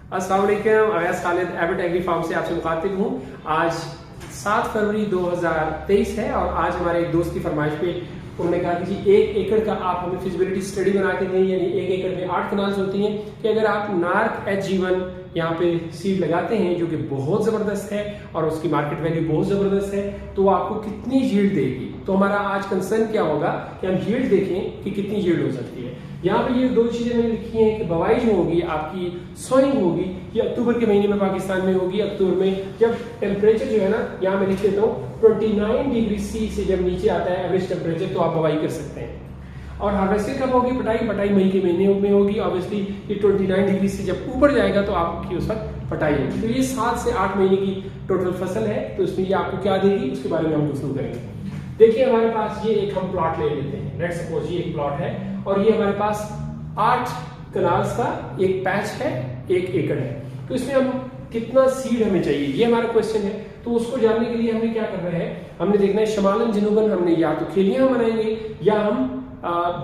अस्सलाम वालेकुम, Awais Khalid Abbott agri farm से आपसे मुखातिब हूँ। आज 7 फरवरी 2023 है और आज हमारे एक दोस्त की फरमाइश पे उन्होंने कहा कि जी 1 एकड़ का आप हमें फिजिबिलिटी स्टडी बना के दें, यानी 1 एकड़ में 8 कनाल्स होती हैं कि अगर आप नार्क HG1 यहाँ पे सीड लगाते हैं जो कि बहुत ज़बरदस्त है और उसकी मार्केट वैल्यू बहुत ज़बरदस्त है, तो आपको कितनी यील्ड देगी। तो हमारा आज कंसर्न क्या होगा कि हम यील्ड देखें कि कितनी यील्ड हो सकती है। यहाँ पे ये 2 चीजें मैंने लिखी हैं कि बवाई जो होगी आपकी सोइंग होगी ये अक्टूबर के महीने में पाकिस्तान में होगी। अक्टूबर में जब टेम्परेचर जो है ना, यहाँ मैं लिख देता हूँ 29 डिग्री C से जब नीचे आता है एवरेज टेम्परेचर, तो आप बवाई कर सकते हैं। और हार्वेस्टिंग कब होगी? पटाई मई के महीने में होगी। ऑब्वियसली ये 29 डिग्री से जब ऊपर जाएगा तो आपकी उस वक्त पटाई होगी। तो ये 7 से 8 महीने की टोटल फसल है, तो इसमें ये आपको क्या देगी उसके बारे में हम गुफ्तगू करेंगे। देखिए हमारे पास ये एक हम प्लॉट ले लेते हैं, लेट्स सपोज ये एक प्लॉट है और ये हमारे पास 8 कनाल्स का एक पैच है, 1 एकड़ है। तो इसमें हम कितना सीड हमें चाहिए ये हमारा क्वेश्चन है। तो उसको जानने के लिए हमें क्या करना है, हमने देखना है शमालन जनूबन हमने या तो खेलियां बनाएंगे या हम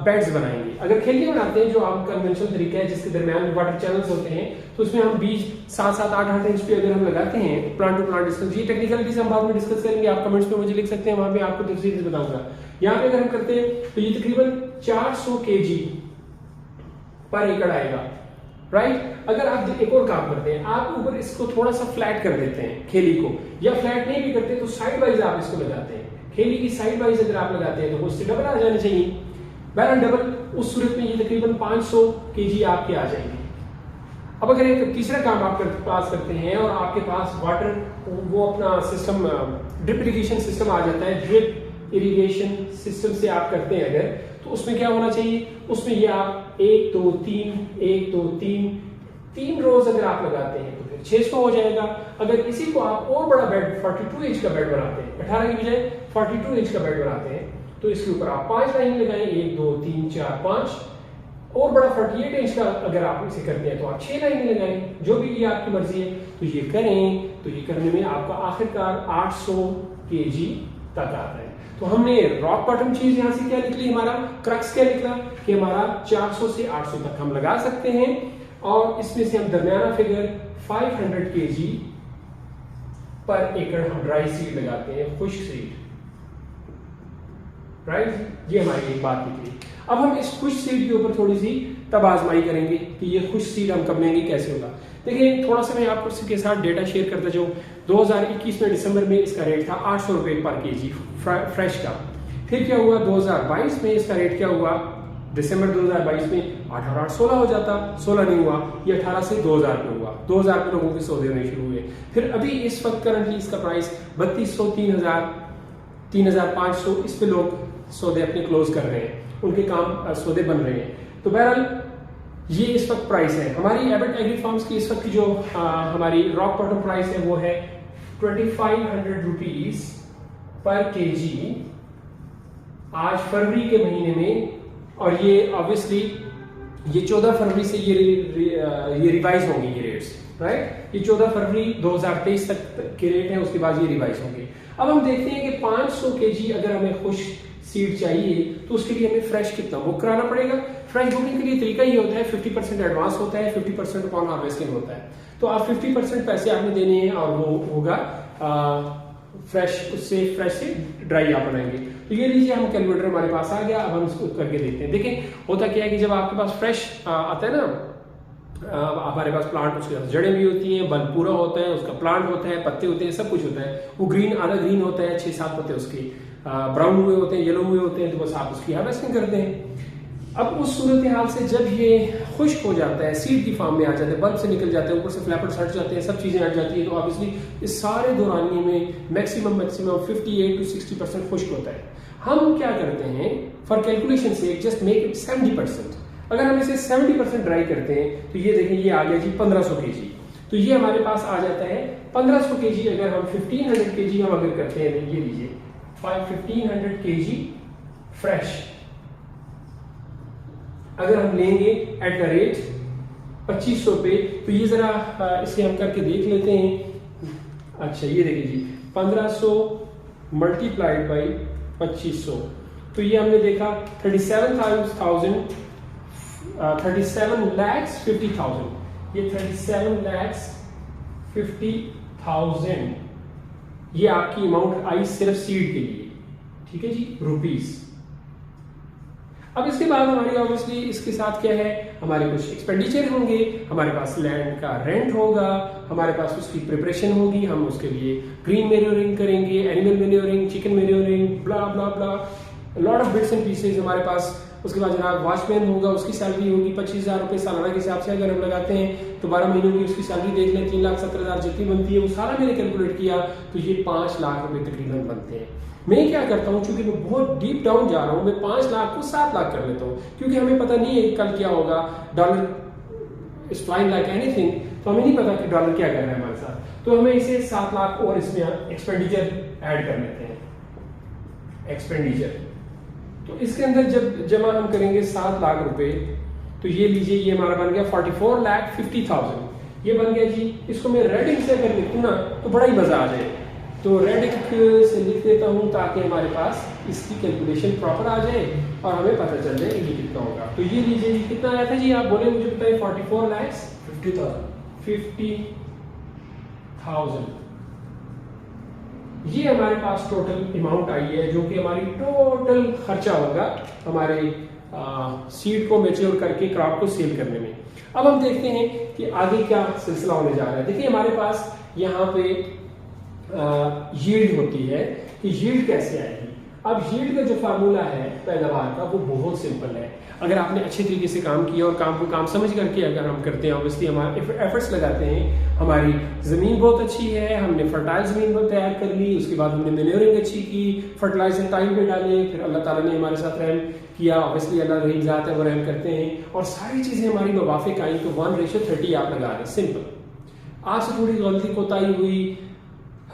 बेड्स बनाएंगे। अगर खेलियां बनाते हैं जो हम कन्वेंशनल तरीका है जिसके दरमियान वाटर चैनल्स होते हैं, तो उसमें हम बीज 7-7, 8-8 इंच पे अगर हम लगाते हैं प्लांट टू प्लांट डिस्टेंस, ये टेक्निकलिटीज हम बाद में डिस्कस करेंगे, आप कमेंट्स पे मुझे लिख सकते हैं, वहां पे आपको तफसील से बताऊंगा। यहाँ पे अगर हम करते हैं तो ये तकरीबन 400 kg पर एकड़ आएगा, राइट। अगर आप एक और काम करते हैं, आप ऊपर इसको थोड़ा सा फ्लैट कर देते हैं खेली को, या फ्लैट नहीं भी करते तो साइड वाइज आप इसको लगाते हैं, खेली की साइड वाइज अगर आप लगाते हैं तो उससे डबल आ जाने चाहिए। बहरहाल डबल उस सूरत में ये तकरीबन 500 kg आपके आ जाएंगे। अब अगर एक तीसरा काम आप पास करते हैं और आपके पास वाटर वो अपना सिस्टम ड्रिप इरिगेशन सिस्टम आ जाता है, ड्रिप इरिगेशन सिस्टम से आप करते हैं अगर, तो उसमें क्या होना चाहिए, उसमें ये आप 1 2 3 3 रोज अगर आप लगाते हैं तो फिर 600 हो जाएगा। अगर इसी को आप और बड़ा बेड 42 इंच का बेड बनाते हैं, 18 की बजाय 42 इंच का बेड बनाते हैं, तो इसके ऊपर आप 5 लाइन लगाएं, 1 2 3 4 5, और बड़ा 48 इंच का अगर आप इसे करते हैं तो आप 6 लाइन लगाएं, जो भी ये आपकी मर्जी है। तो ये करें तो ये करने में आपका आखिरकार 800 kg तक आता है। तो हमने रॉक बॉटम चीज यहां से क्या निकली, हमारा क्रक्स क्या निकला कि हमारा 400 से 800 तक हम लगा सकते हैं, और इसमें से हम दरमियाना फिगर 500 kg पर एकड़ हम ड्राई सीड लगाते हैं, खुश्क सीड, राइट। ये हमारी एक बात निकली। अब हम इस खुश्क सीड के ऊपर थोड़ी सी तब आजमाई करेंगे कि ये खुश्क सीड हम कब लेंगे, कैसे होगा। देखिए थोड़ा सा मैं आपको इसके साथ डेटा शेयर करता जाऊं। 2021 में दिसंबर में इसका रेट था 800 रुपए पर kg फ्रेश का। फिर क्या हुआ 2022 में इसका रेट क्या हुआ, दिसंबर 2022 में 8,816 हो जाता, 16 नहीं हुआ, ये 18 से 2000 पे हुआ, 2000 पे लोगों के सौदे होने शुरू हुए। फिर अभी इस वक्त करंटली इसका प्राइस 3200, 3000, 3500 इस पे लोग सौदे अपने क्लोज कर रहे हैं, उनके काम सौदे बन रहे हैं। तो बहरहाल ये इस वक्त प्राइस है हमारी एबट एग्री फार्म्स की। इस वक्त की जो हमारी रॉक बॉटम प्राइस है वो है 2500 रुपीज पर kg आज फरवरी के महीने में। और ये ऑब्वियसली ये 14 फरवरी से ये रिवाइज होंगे ये रेट्स, राइट। ये 14 फरवरी 2023 तक के रेट है, उसके बाद ये रिवाइज होंगे। अब हम देखते हैं कि 500 kg अगर हमें खुश्क सीड चाहिए तो उसके लिए हमें फ्रेश कितना बुक कराना पड़ेगा। फ्रेश बुकिंग के लिए तरीका ये होता है 50% एडवांस होता है, 50% अपॉन हार्वेस्टिंग होता है। तो आप 50% पैसे आपने देने हैं और वो होगा फ्रेश, उससे फ्रेश से ड्राई आप बनाएंगे। तो ये लीजिए हम कैलकुलेटर हमारे पास आ गया, अब हम इसको करके देखते हैं। देखिए होता क्या है कि जब आपके पास फ्रेश आता है ना, हमारे पास प्लांट, उसके साथ जड़ें भी होती हैं, बल्ब पूरा होता है, उसका प्लांट होता है, पत्ते होते हैं, सब कुछ होता है। वो ग्रीन आधा ग्रीन होता है, 6-7 पत्ते उसके ब्राउन हुए होते हैं, येलो हुए होते हैं, तो बस आप उसकी हार्वेस्टिंग करते हैं। अब उस सूरत हाल से जब ये खुश्क हो जाता है, सीड की फॉर्म में आ जाता है, बल्ब से निकल जाते हैं, ऊपर से फ्लैपर्स हट जाते हैं, सब चीजें हट जाती है, तो ऑब्वियसली इस सारे दौरानिए में मैक्सिमम 58 to 60% खुश्क होता है। हम क्या करते हैं फॉर कैलकुलेशन से जस्ट मेक इट 70%। अगर हम इसे 70% ड्राई करते हैं तो ये देखें ये आ गया जी 1500 kg। तो ये हमारे पास आ जाता है 1500 kg। अगर हम 1500 kg हम अगर करते हैं, ये लीजिए 1500 kg फ्रेश अगर हम लेंगे एट द रेट 2500 पे, तो ये जरा इसे हम करके देख लेते हैं। अच्छा ये देखिए जी 1500 मल्टीप्लाइड बाई 2500, तो ये हमने देखा 37 lakhs 50,000। ये 37,50,000 ये आपकी अमाउंट आई सिर्फ सीड के लिए, ठीक है जी, रुपीस। अब इसके बाद हमारी ऑब्वियसली इसके साथ क्या है, हमारे कुछ एक्सपेंडिचर होंगे, हमारे पास लैंड का रेंट होगा, हमारे पास उसकी प्रिपरेशन होगी, हम उसके लिए ग्रीन मेन्योरिंग करेंगे, animal manuring, chicken manuring, blah blah blah, lot of bits and pieces हमारे पास। उसके बाद जनाब वॉचमैन होगा, उसकी सैलरी होगी 25,000 रुपये सालाना के हिसाब से अगर हम लगाते हैं तो 12 महीनों की उसकी सैलरी देख लें, 3,70,000 जितनी बनती है वो सारा मैंने कैलकुलेट किया तो ये 5 लाख रुपए तकरीबन बनते हैं। मैं क्या करता हूँ, चूंकि मैं बहुत डीप डाउन जा रहा हूँ, मैं 5 लाख को 7 लाख कर लेता हूँ, क्योंकि हमें पता नहीं है कल क्या होगा। Dollar is flying like anything, तो हमें नहीं पता कि डॉलर क्या कर रहा है हमारे साथ, तो हमें इसे 7 लाख और इसमें एक्सपेंडिचर ऐड कर लेते हैं, एक्सपेंडिचर। तो इसके अंदर जब जमा हम करेंगे 7 लाख रुपए, तो ये लीजिए ये हमारा बन गया 44,50,000, ये बन गया जी। इसको मैं रेड इंक से अगर लिखूं ना तो बड़ा ही मजा आ जाए, तो रेड इंक से लिख देता हूं ताकि हमारे पास इसकी कैलकुलेशन प्रॉपर आ जाए और हमें पता चल जाए ये कितना होगा। तो ये लीजिए जी, कितना आया था जी, आप बोले मुझे बताइए। 44,50,000 ये हमारे पास टोटल अमाउंट आई है, जो कि हमारी टोटल खर्चा होगा हमारे सीड को मैच्योर करके क्रॉप को सेल करने में। अब हम देखते हैं कि आगे क्या सिलसिला होने जा रहा है। देखिए हमारे पास यहाँ पे यील्ड होती है कि यील्ड कैसे आएगी। अब यील्ड का जो फार्मूला है पैदावार का वो बहुत सिंपल है। अगर आपने अच्छे तरीके से काम किया और काम को काम समझ करके अगर हम करते हैं, ऑब्वियसली हमारे एफर्ट्स लगाते हैं, हमारी ज़मीन बहुत अच्छी है, हमने फर्टाइल ज़मीन बहुत तैयार कर ली, उसके बाद हमने मैन्योरिंग अच्छी की, फर्टिलाइजर टाइम पे डाले, फिर अल्लाह ताला ने हमारे साथ रहम किया, ऑब्वियसली अल्लाह रहीम ज़ात है वो रहम करते हैं, और सारी चीज़ें हमारी मुवाफिक आई तो 1:30 आप लगा दें, सिंपल। आपसे थोड़ी गलती कोताही हुई,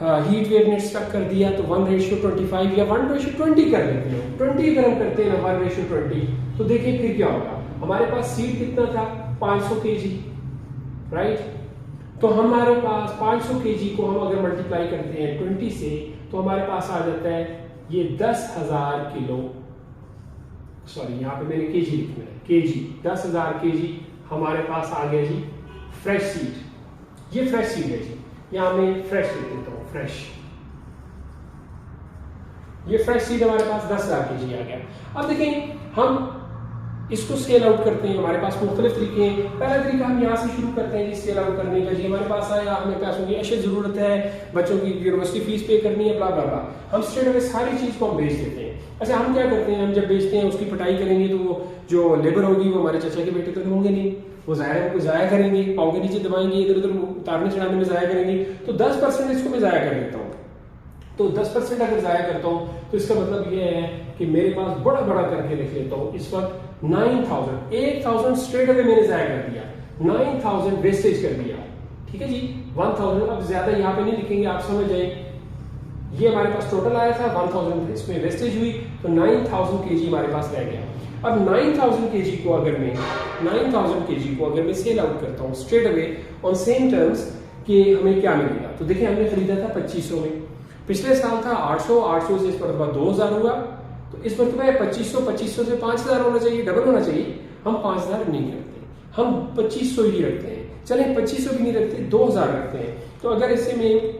हीट वेव ने स्टक कर दिया तो 1:25 या 1:20 कर लेते हैं। 20 अगर हम करते हैं ना 1:20, तो देखिए फिर क्या होगा। हमारे पास सीड कितना था, 500 kg, राइट। तो हमारे पास 500 kg को हम अगर मल्टीप्लाई करते हैं 20 से, तो हमारे पास आ जाता है ये 10,000 किलो, सॉरी यहाँ पे मैंने केजी लिखना है, केजी, 10,000 kg हमारे पास आ गया जी फ्रेश सीड। ये फ्रेश सीड है जी, यहां मैं फ्रेश लिख देता हूं, फ्रेश। ये फ्रेश सीड हमारे पास 10,000 kg आ गया। अब देखें हम इसको सेल आउट करते हैं, हमारे पास मुख्तलिफ तरीके हैं। पहला तरीका हम यहाँ से शुरू करते हैं जी सेल आउट करने का। जी हमारे पास आया, हमें पैसों की अशद जरूरत है, बच्चों की यूनिवर्सिटी फीस पे करनी है, ब्ला ब्ला ब्ला, हम स्ट्रेट अवे सारी चीज को हम बेच देते हैं। अच्छा हम क्या करते हैं, हम जब बेचते हैं उसकी पिटाई करेंगे तो वो जो लेबर होगी वो हमारे चाचा के बेटे तो होंगे नहीं, वो ज़ाया करेंगे, पाँव के नीचे दबाएंगे, इधर उधर उतारने चढ़ाने में ज़ाया करेंगे, तो 10% इसको मैं ज़ाया कर देता हूँ। तो 10% अगर ज़ाया करता हूँ तो इसका मतलब ये है कि मेरे पास बड़ा बड़ा करके लिख लेता हूँ इस वक्त 9,000, 8,000 स्ट्रेट अवे मैंने ज़ाया कर दिया, 9,000 वेस्टेज कर दिया, ठीक है जी। 1,000 अब ज्यादा यहाँ पे नहीं लिखेंगे, आप समझ जाए। ये हमारे पास टोटल आया था 1,000, इसमें वेस्टेज हुई तो 9,000 kg हमारे पास रह गया। अब 9,000 kg को अगर मैं 9,000 kg को अगर मैं सेल आउट करता हूँ straight away on same terms कि हमें क्या मिलेगा, तो देखिए हमने खरीदा था 2500 में, पिछले साल था 800 से इस मरतबा 2,000 हुआ, तो इस मरतबा 2500 से 5,000 होना चाहिए, डबल होना चाहिए। हम 5,000 नहीं करते, हम 2500 ही रखते हैं। चले 2500 भी नहीं रखते, 2,000 रखते हैं। तो अगर इससे में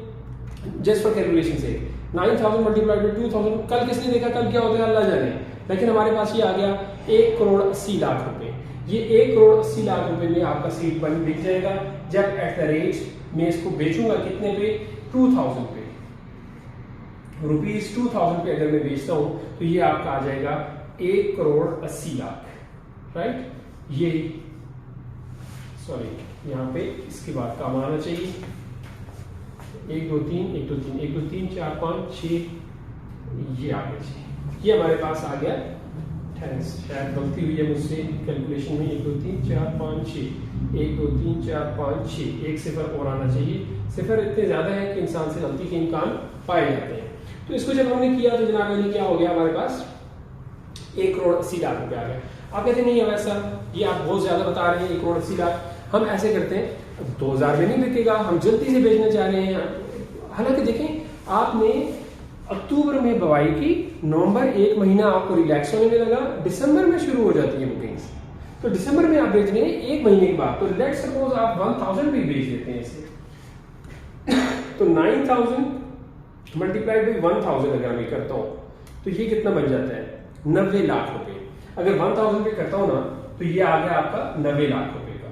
जस्ट फॉर कैलकुलेशन से 9,000 मल्टीप्लाइड बाय 2,000, कल किसने देखा कल क्या होता है अल्लाह जाने, लेकिन हमारे पास ये आ गया 1,80,00,000 रुपए। ये 1,80,00,000 रुपए में आपका सीट बन बिक जाएगा जब एट द रेट मैं इसको बेचूंगा कितने पे, 2,000 पे, ₹2,000 पे अगर मैं बेचता हूं तो ये आपका आ जाएगा 1,80,00,000, राइट। ये सॉरी यहाँ पे इसके बाद काम आना चाहिए, 1 2 3 1 2 3 1 2 3 4 5 6, ये आ गया जी, ये हमारे पास आ गया। थैंक्स, शायद गलती हुई है मुझसे कैलकुलेशन में, 1 2 3 4 5 6, 1 2 3 4 5 6, एक सिफर और आना चाहिए। सिफर इतने ज्यादा है कि इंसान से गलती के इम्कान पाए जाते हैं। तो इसको जब हमने किया तो जनाब अली क्या हो गया, हमारे पास 1,80,00,000 रुपए आ गया। आप कहते नहीं है वैसा, ये आप बहुत ज्यादा बता रहे हैं 1,80,00,000। हम ऐसे करते हैं 2,000 में नहीं बिकेगा, हम जल्दी से बेचना चाह रहे हैं। हालांकि देखें आपने अक्टूबर में बुवाई की, नवंबर 1 महीना आपको रिलैक्स होने में लगा, दिसंबर में शुरू हो जाती है बुकिंग्स। तो दिसंबर में आप बेच रहे हैं 1 महीने के बाद, तो लेट्स सपोज आप 1000 भी बेच देते हैं इसे, तो 9000 मल्टीप्लाइड बाई 1000 अगर मैं करता हूं तो ये कितना बन जाता है 90 लाख रुपए। अगर 1000 पे करता हूं ना तो ये आ गया आपका 90 लाख रुपए का।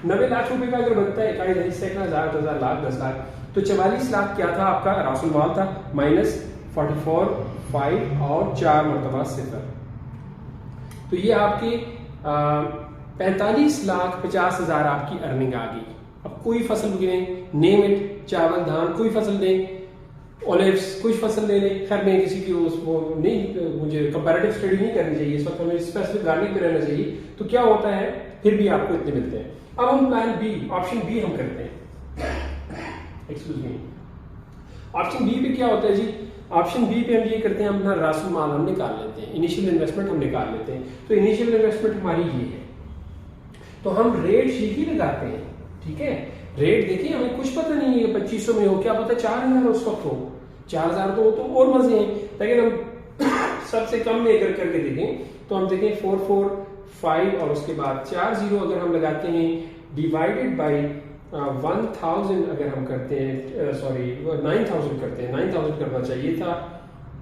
90 लाख रुपए का अगर बनता है इकाई नहीं सैकड़ा, 1000, 1000 लाख, 10 लाख, तो 44 लाख क्या था आपका रासुल माल था, माइनस 44 5 और 4 मरतबा 0, तो ये आपके 45,50,000 आपकी अर्निंग आ गई। अब कोई फसल गिने, नेम इट, चावल धान कोई फसल दें, ऑलिव्स कुछ फसल ले लें, खैर मैं किसी की वो नहीं, मुझे कंपैरेटिव स्टडी नहीं करनी चाहिए इस वक्त, हमें स्पेसिफिक गार्निंग पे रहना चाहिए। तो क्या होता है फिर भी आपको इतने मिलते हैं। अब हम प्लान बी, ऑप्शन बी हम करते हैं, एक्सक्यूज मी। ऑप्शन बी पे क्या होता है जी, ऑप्शन बी पे हम ये करते हैं, अपना रासुल माल हम निकाल लेते हैं, इनिशियल इन्वेस्टमेंट हम निकाल लेते हैं। तो इनिशियल इन्वेस्टमेंट हमारी ये है, तो हम रेट यही लगाते हैं, ठीक है। रेट देखिए हमें कुछ पता नहीं है 2500 में हो, क्या पता 4000 उस वक्त हो, 4000 तो और मजे हैं। लेकिन हम सबसे कम में अगर करके देखें तो हम देखें 445 और उसके बाद 40 अगर हम लगाते हैं डिवाइडेड बाई 1000 अगर हम करते हैं, सॉरी 9000 करते हैं, 9000 करना चाहिए था,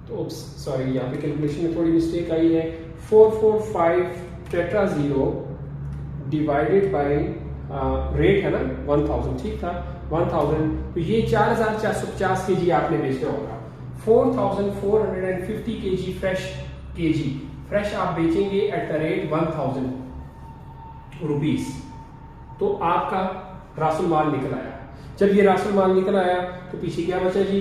तो सॉरी यहाँ पे कैलकुलेशन में थोड़ी मिस्टेक आई है। 445 टेट्रा 0 डिवाइडेड बाई रेट है ना 1000, ठीक था 1000, तो ये 4450 केजी आपने बेचना होगा। 4450 केजी फ्रेश आप बेचेंगे एट द रेट 1000 रुपीज, तो आपका रासुल माल निकल आया। जब ये रासुल माल निकल आया तो पीछे क्या बचा जी,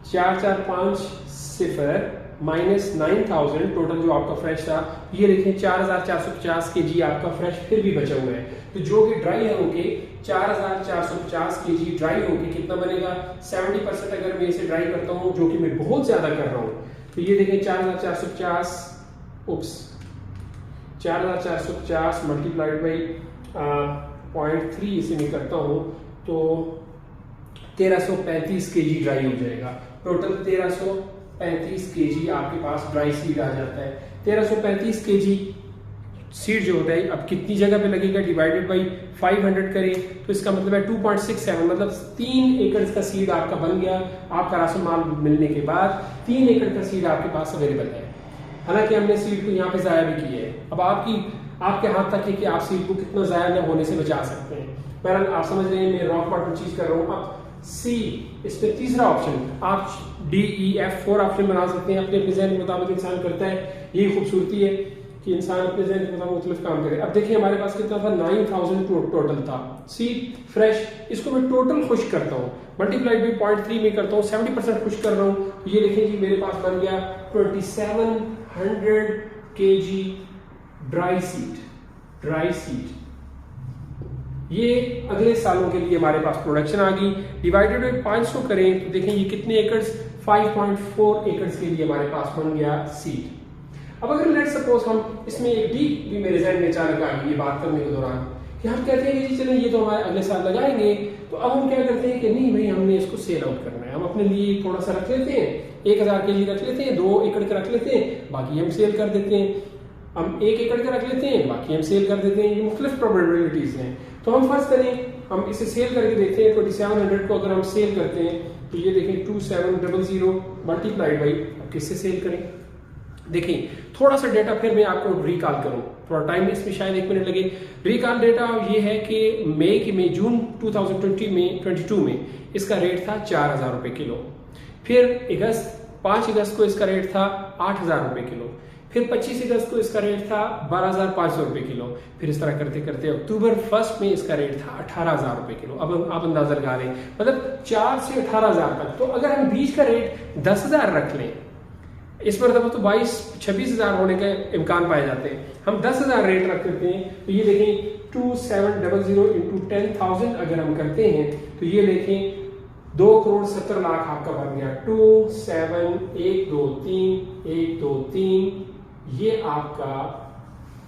4450 माइनस 9000 टोटल जो आपका फ्रेश था, ये देखें 4450 केजी आपका फ्रेश फिर भी बचा हुआ है। तो जो कि ड्राई होके 4450 केजी ड्राई होके कितना बनेगा 70% अगर मैं इसे ड्राई करता हूं, जो कि मैं बहुत ज्यादा कर रहा हूं, तो ये देखें 4450 मल्टीप्लाइड बाई 0.3 इसे मैं करता हूं तो 1335 केजी ड्राई हो जाएगा। टोटल 1335 केजी आपके पास ड्राई सीड आ जाता है। 1335 केजी सीड जो होता है अब कितनी जगह पे लगेगा, डिवाइडेड बाई 500 करें तो इसका मतलब है 2.67, मतलब 3 एकड़ का सीड आपका बन गया। आपका राशन माल मिलने के बाद 3 एकड़ का सीड आपके पास अवेलेबल है। हालांकि हमने सीड को यहाँ पे जाया भी किया है, अब आपके हाथ तक है कि आप सीड को कितना जाया न होने से बचा सकते हैं। बहरहाल आप समझ रहे हैं मैं रॉक वाटर चीज कर रहा हूँ। अब सी, इसमें तीसरा ऑप्शन, आप DEF 4 ऑप्शन बना सकते हैं, अपने जहन के मुताबिक इंसान करता है। यही खूबसूरती है कि इंसान अपने जहन के मुताबिक मुख्तलिफ काम करे। अब देखिए हमारे पास कितना था 9000 टोटल था सीड फ्रेश, इसको मैं टोटल खुश करता हूँ, मल्टीप्लाइड बाई 0.3 में करता हूँ, 70% खुश कर रहा हूँ, तो ये देखिए जी मेरे पास बन गया 2700 केजी ड्राई सीड। ये अगले सालों के लिए हमारे पास प्रोडक्शन आ गई। डिवाइडेड बाई 500 करें तो देखें ये कितने एकड़, 5.4 एकड़ के लिए हमारे पास बन गया सीड। अब अगर लेट सपोज हम इसमें एक डी भी मेरे जहन में अचानक आ गई ये बात करने के दौरान कि हम कहते हैं कि जी चलें ये तो हमारे अगले साल लगाएंगे, तो अब हम क्या करते हैं कि नहीं भाई हमने इसको सेल आउट करना है, हम अपने लिए थोड़ा सा रख लेते हैं, 1000 केजी रख लेते हैं, 2 एकड़ का रख लेते हैं, बाकी हम सेल कर देते हैं, हम 1 एकड़ का रख लेते हैं, बाकी हम सेल कर देते हैं। ये मुख्तलिफ प्रोबेबिलिटीज हैं। तो हम फर्ज करें हम इसे सेल करके देखते हैं 2700 को अगर हम सेल करते हैं तो ये देखें 2700 मल्टीप्लाइड बाई, अब किससे सेल करें, देखिए थोड़ा सा डेटा फिर मैं आपको रिकॉल करूं, थोड़ा टाइम इसमें शायद 1 मिनट लगे। रिकॉल डेटा ये है कि जून 2022 में इसका रेट था 4000 रुपए किलो, फिर 5 अगस्त को इसका रेट था 8000 रुपए किलो, फिर 25 अगस्त को इसका रेट था 12500 रुपए किलो, फिर इस तरह करते करते अक्टूबर 1 में इसका रेट था 18000 रुपए किलो। अब आप अंदाजा लगा लें, मतलब 4 से 18000 तक। तो अगर हम बीज का रेट 10000 रख लें, इस मरतबा तो 22-26,000 होने के इम्कान पाए जाते हैं, हम 10,000 रेट रख देते हैं तो ये देखें 2700 इंटू 10,000 अगर हम करते हैं तो ये देखें 2,70,00,000 आपका बन गया। 27123 123 ये आपका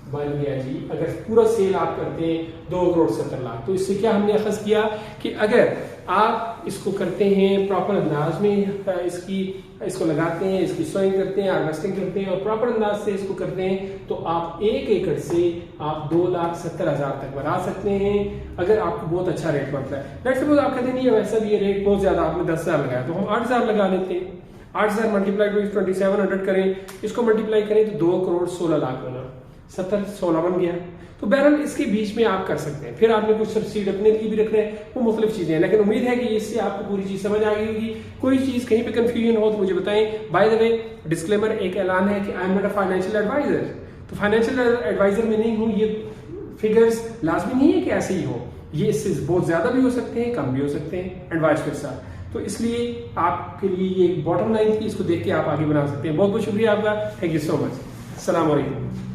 बन गया जी। अगर पूरा सेल आप करते हैं 2,70,00,000, तो इससे क्या हमने अखज़ किया कि अगर आप इसको करते हैं प्रॉपर अंदाज में, इसको लगाते हैं, इसकी सोइंग करते हैं, हार्वेस्टिंग करते हैं और प्रॉपर अंदाज से इसको करते हैं, तो आप 1 एकड़ से आप 2,70,000 तक बना सकते हैं अगर आपको बहुत अच्छा रेट बनता है। लेट्स सपोज आप कहते नहीं है वैसा भी ये रेट बहुत ज्यादा, आपने 10,000 लगाया, तो हम 8,000 लगा लेते हैं। 8,000 मल्टीप्लाई बाई 2700 करें, इसको मल्टीप्लाई करें तो 2,16,00,000 बना, 16 बन गया। तो बहरहाल इसके बीच में आप कर सकते हैं। फिर आपने कुछ सब्सिडी अपने लिए भी रख रहे हैं, वो मुख्तलिफ चीजें हैं, लेकिन उम्मीद है कि इससे आपको पूरी चीज समझ आ गई होगी। कोई चीज कहीं पे कंफ्यूजन हो तो मुझे बताएं। बाय द वे, डिस्क्लेमर, एक ऐलान है कि I am not a financial advisor, तो फाइनेंशियल एडवाइजर में नहीं हूं। ये फिगर्स लाजमी नहीं है कि ऐसे ही हो, ये इससे बहुत ज्यादा भी हो सकते हैं, कम भी हो सकते हैं, एडवाइस के साथ। तो इसलिए आपके लिए ये बॉटम लाइन थी, इसको देख के आप आगे बना सकते हैं। बहुत बहुत शुक्रिया आपका, थैंक यू सो मच। अस्सलाम वालेकुम।